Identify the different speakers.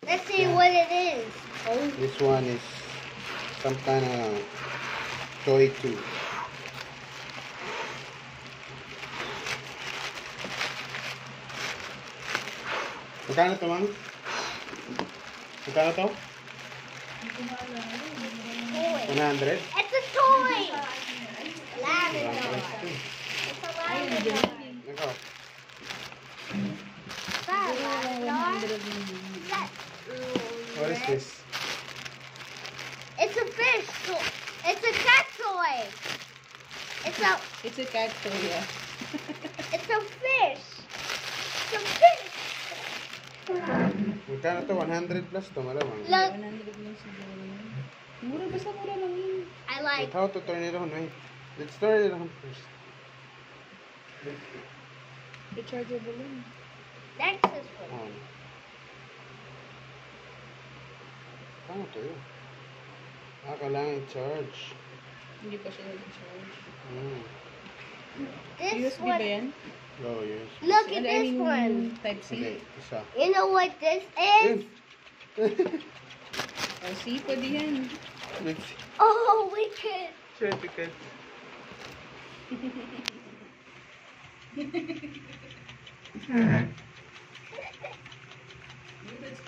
Speaker 1: Let's see what it is.
Speaker 2: This one is some kind of toy too. Magkano to, ma'am? Magkano to? 100?
Speaker 1: It's a toy. Lavender. It's a lavender.
Speaker 2: Ikaw. What is this?
Speaker 1: It's a fish. It's a cat toy. It's
Speaker 3: It's a cat toy, yeah.
Speaker 1: It's a fish. It's a fish.
Speaker 2: Magkano to? 100 plus to, malamang.
Speaker 1: Look,
Speaker 3: 100 lang siguro. Mura, basta mura lang yun.
Speaker 1: I like.
Speaker 2: But how to turn it on, wait. Let's turn it on first.
Speaker 3: Rechargeable lang.
Speaker 1: Next is one.
Speaker 2: On. Paano to yun? Kailangan i-charge.
Speaker 3: Hindi pa siya nag-charge.
Speaker 1: This
Speaker 3: USB ba
Speaker 1: one.
Speaker 3: yan?
Speaker 2: Oh, yes.
Speaker 1: Look at
Speaker 3: I
Speaker 1: this
Speaker 3: mean,
Speaker 1: one.
Speaker 3: Type C.
Speaker 2: Hindi, isa.
Speaker 1: You know what this is?
Speaker 3: Oh, C, pwede yan.
Speaker 2: Let's see.
Speaker 1: Oh, we could.
Speaker 2: Certificate.
Speaker 3: That's